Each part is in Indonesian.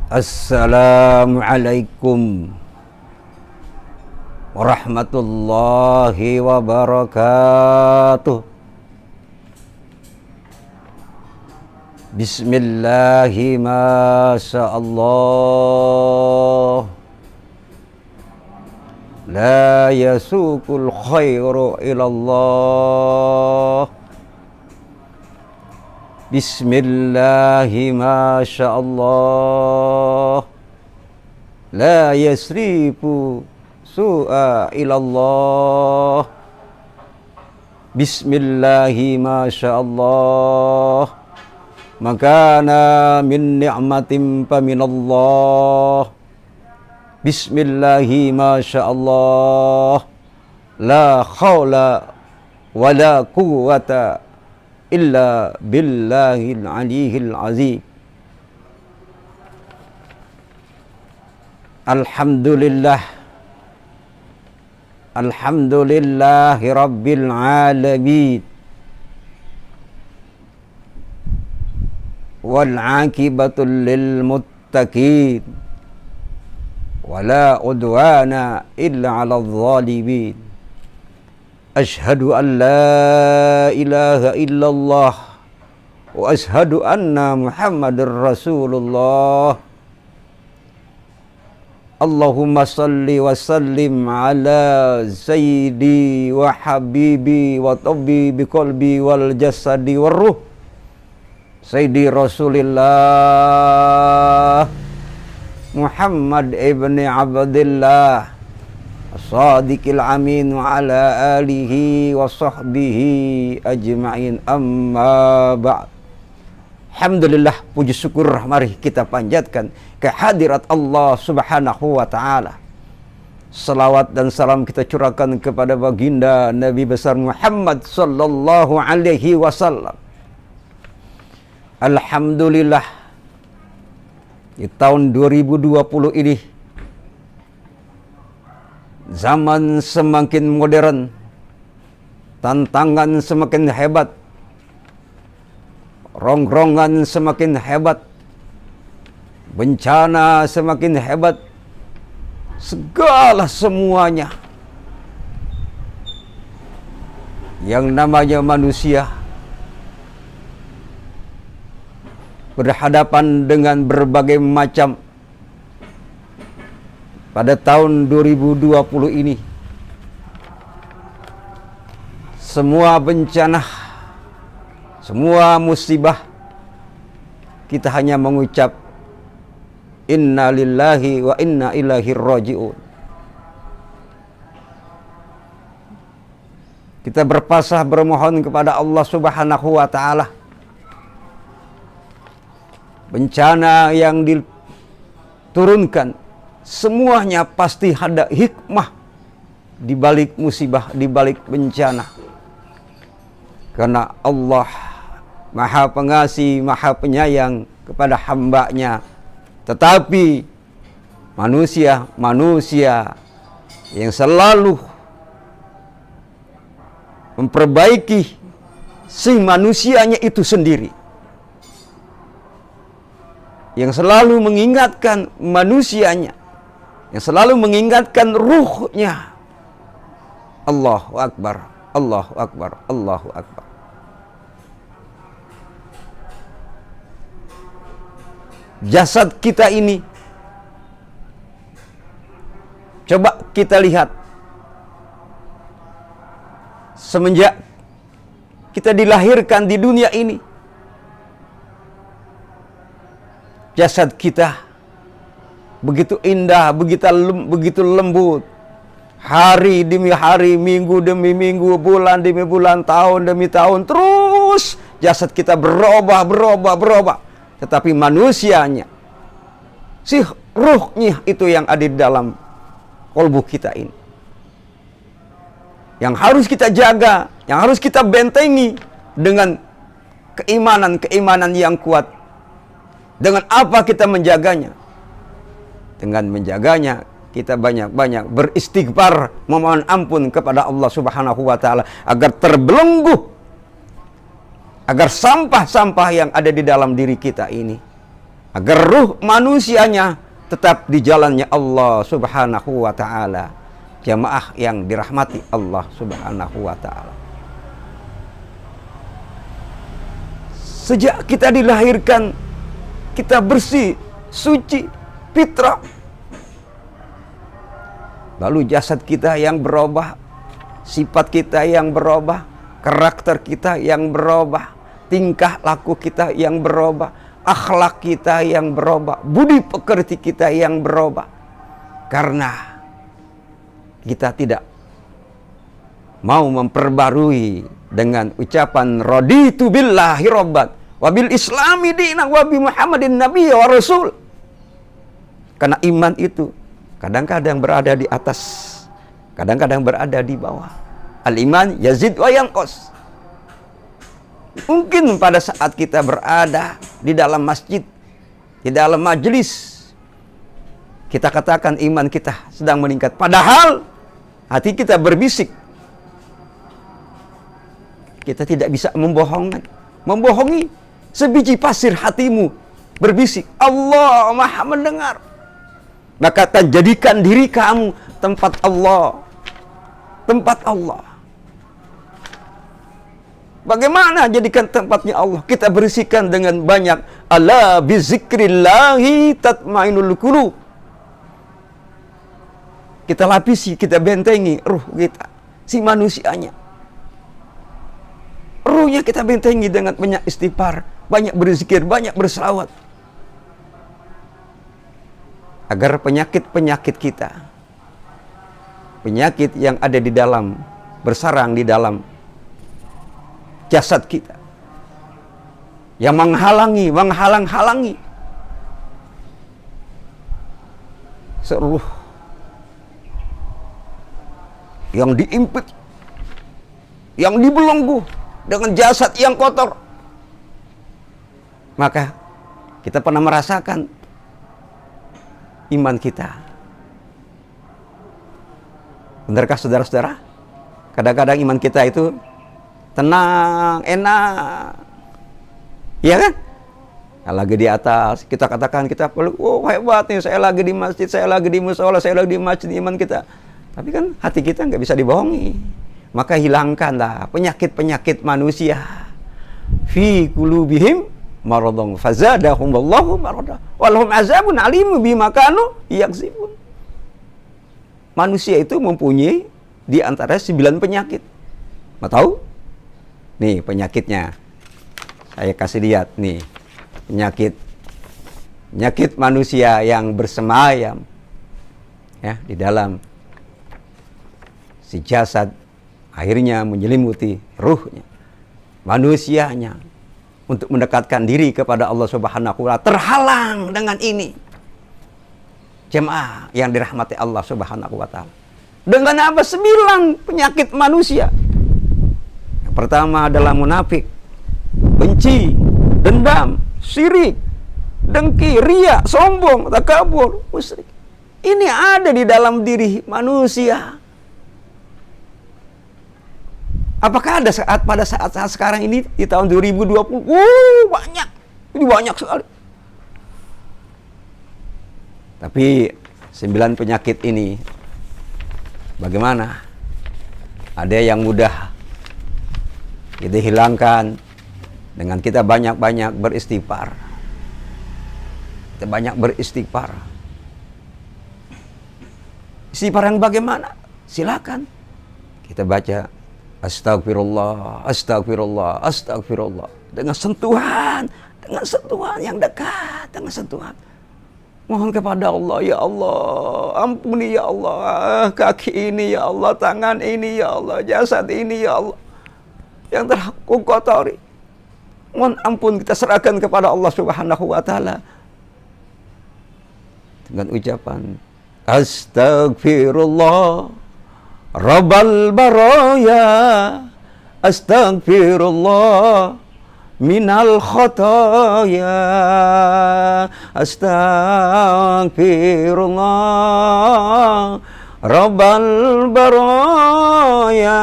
Assalamualaikum warahmatullahi wabarakatuh. Bismillahi masyaallah. La yasukul khairu ilallah. Bismillahi masyaallah. La yasrifu su'a ilallah. Bismillahi masyaallah. Makana min ni'matin faminallah. Bismillahi masyaallah. La khawla wa la quwwata illa billahil aliyil azim. Alhamdulillah. Alhamdulillahi rabbil alamin. Wal aqibatu lil muttaqin. Wala udwana illa 'alal zalimin. Ashhadu an la ilaha illallah wa ashhadu anna Muhammadar Rasulullah. Allahumma salli wa sallim ala sayyidi wa habibi wa tabibi qalbi wal jasadi war ruh Sayyidi Rasulillah Muhammad ibn Abdillah As-Sadiqil Amin wa ala alihi wa sahbihi ajma'in, amma ba'd. Alhamdulillah, puji syukur mari kita panjatkan kehadirat Allah subhanahu wa ta'ala. Salawat dan salam kita curahkan kepada baginda Nabi besar Muhammad sallallahu alaihi wasallam. Alhamdulillah, di tahun 2020 ini zaman semakin modern, tantangan semakin hebat, rongrongan semakin hebat, bencana semakin hebat, segala semuanya yang namanya manusia berhadapan dengan berbagai macam. Pada tahun 2020 ini, semua bencana, semua musibah, kita hanya mengucap inna lillahi wa inna ilaihi raji'un. Kita berpasrah bermohon kepada Allah subhanahu wa ta'ala. Bencana yang diturunkan semuanya pasti ada hikmah di balik musibah, di balik bencana. Karena Allah Maha Pengasih, Maha Penyayang kepada hambanya. Tetapi manusia yang selalu memperbaiki si manusianya itu sendiri, yang selalu mengingatkan manusianya, yang selalu mengingatkan ruhnya. Allahu Akbar, Allahu Akbar, Allahu Akbar. Jasad kita ini, coba kita lihat, semenjak kita dilahirkan di dunia ini, jasad kita begitu indah, begitu lembut. Hari demi hari, minggu demi minggu, bulan demi bulan, tahun demi tahun, terus jasad kita berubah. Tetapi manusianya, si ruhnya itu yang ada di dalam kolbu kita ini, yang harus kita jaga, yang harus kita bentengi dengan keimanan yang kuat. Dengan apa kita menjaganya? Dengan menjaganya, kita banyak-banyak beristighfar, memohon ampun kepada Allah subhanahu wa ta'ala, agar terbelenggu, agar sampah-sampah yang ada di dalam diri kita ini agar ruh manusianya tetap di jalannya Allah Subhanahu wa ta'ala. Jamaah yang dirahmati Allah Subhanahu wa ta'ala. Sejak kita dilahirkan, kita bersih, suci, fitrah. Lalu jasad kita yang berubah, sifat kita yang berubah, karakter kita yang berubah, tingkah laku kita yang berubah, akhlak kita yang berubah, budi pekerti kita yang berubah. Karena kita tidak mau memperbarui dengan ucapan raditu billahi rabban wa bil islami dinan wa bi Muhammadin nabiyya wa rasul. Karena iman itu kadang-kadang berada di atas, kadang-kadang berada di bawah. Al-iman yazid wa yanqus. Mungkin pada saat kita berada di dalam masjid, di dalam majelis, kita katakan iman kita sedang meningkat. Padahal hati kita berbisik. Kita tidak bisa membohongi. Sebiji pasir hatimu berbisik, Allah Maha mendengar. Maka akan jadikan diri kamu tempat Allah. Tempat Allah. Bagaimana jadikan tempatnya Allah? Kita bersihkan dengan banyak ala bizikrillahi tatmainul qulub. Kita lapisi, kita bentengi ruh kita, si manusianya. Ruhnya kita bentengi dengan banyak istighfar, banyak berzikir, banyak berselawat. Agar penyakit-penyakit kita, penyakit yang ada di dalam, bersarang di dalam jasad kita, yang menghalang-halangi seluruh yang diimpit, yang dibelenggu dengan jasad yang kotor. Maka kita pernah merasakan iman kita. Benarkah saudara-saudara? Kadang-kadang iman kita itu tenang, enak, iya kan? Lagi di atas, kita katakan, kita peluk, oh hebat nih, saya lagi di masjid, saya lagi di musola, saya lagi di masjid, iman kita. Tapi kan hati kita nggak bisa dibohongi. Maka hilangkanlah penyakit-penyakit manusia. Fi qulubihim maradun fazadahumullahu marada walhum azabun alim bima kanu yakzibun. Manusia itu mempunyai di antara 9 penyakit. Mau tahu? Nih penyakitnya. Saya kasih lihat nih. Penyakit manusia yang bersemayam ya di dalam si jasad, akhirnya menyelimuti ruhnya, manusianya, untuk mendekatkan diri kepada Allah Subhanahu wa ta'ala terhalang dengan ini. Jemaah yang dirahmati Allah Subhanahu wa ta'ala. Dengan apa? 9 penyakit manusia. Yang pertama adalah munafik, benci, dendam, syirik, dengki, riya, sombong, takabur, musyrik. Ini ada di dalam diri manusia. Apakah ada pada saat sekarang ini di tahun 2020? Banyak. Ini banyak sekali. Tapi 9 penyakit ini bagaimana? Ada yang mudah kita hilangkan dengan kita banyak-banyak beristighfar. Kita banyak beristighfar. Istighfar yang bagaimana? Silakan. Kita baca astagfirullah, astagfirullah, astagfirullah. Dengan sentuhan yang dekat, dengan sentuhan. Mohon kepada Allah, ya Allah, ampuni ya Allah, kaki ini ya Allah, tangan ini ya Allah, jasad ini ya Allah, yang telah ku kotori. Mohon ampun kita serahkan kepada Allah Subhanahu wa ta'ala. Dengan ucapan, astagfirullah, Rabbal baraya, astagfirullah minal khataya, astagfirullah Rabbal baraya,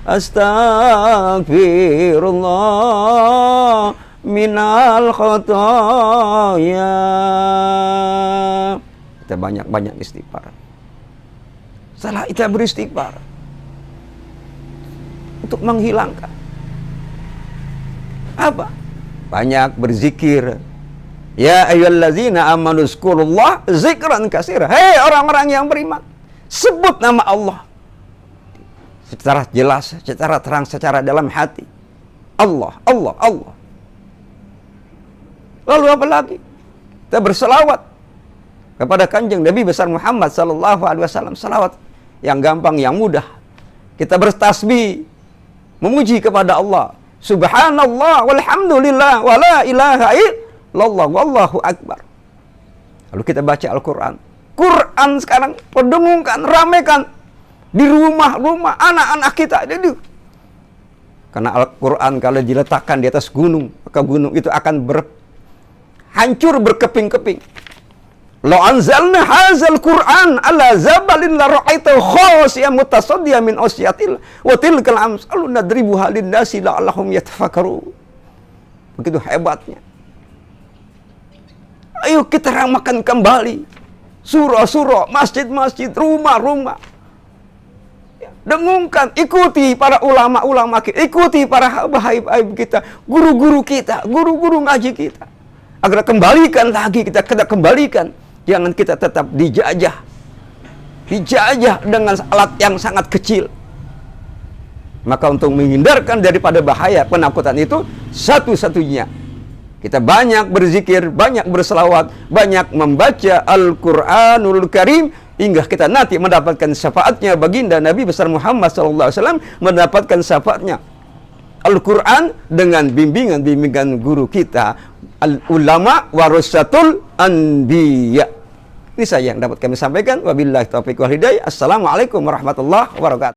astagfirullah minal khotoya. Kita banyak-banyak istighfar. Setelah kita beristighfar untuk menghilangkan apa? Banyak berzikir. Ya ayyuhallazina amanu zkurullah zikran katsira. Hei orang-orang yang beriman, sebut nama Allah secara jelas, secara terang, secara dalam hati. Allah, Allah, Allah. Lalu apa lagi? Kita berselawat kepada Kanjeng Nabi besar Muhammad sallallahu alaihi wasallam. Selawat yang gampang, yang mudah. Kita bertasbih, memuji kepada Allah. Subhanallah walhamdulillah wala ilaha illallah wallahu akbar. Lalu kita baca Al-Quran. Quran sekarang perdengungkan, ramaikan di rumah-rumah anak-anak kita. Karena Al-Quran kalau diletakkan di atas gunung, maka gunung itu akan hancur berkeping-keping. Lo anzalna hazal Quran ala zabalin la ra'aitahu khashi'an mutasaddian min asyatil wa tilkal amsalu nadribuha lin-nasi la'allahum yatafakkarun. Begitu hebatnya. Ayo kita ramakan kembali surah-surah, masjid-masjid, rumah-rumah. Dengungkan, ikuti para ulama-ulama kita, ikuti para habaib-habaib kita, guru-guru kita, guru-guru ngaji kita. Agar kembalikan lagi, kita kembalikan. Jangan kita tetap dijajah dengan alat yang sangat kecil. Maka untuk menghindarkan daripada bahaya penakutan itu, satu-satunya kita banyak berzikir, banyak berselawat, banyak membaca Al-Quranul Karim, hingga kita nanti mendapatkan syafaatnya baginda Nabi besar Muhammad SAW, mendapatkan syafaatnya Al-Quran dengan bimbingan guru kita, al-ulama warasatul anbiya. Ini saja yang dapat kami sampaikan. Wabillahi taufiq wal hidayah. Assalamualaikum warahmatullahi wabarakatuh.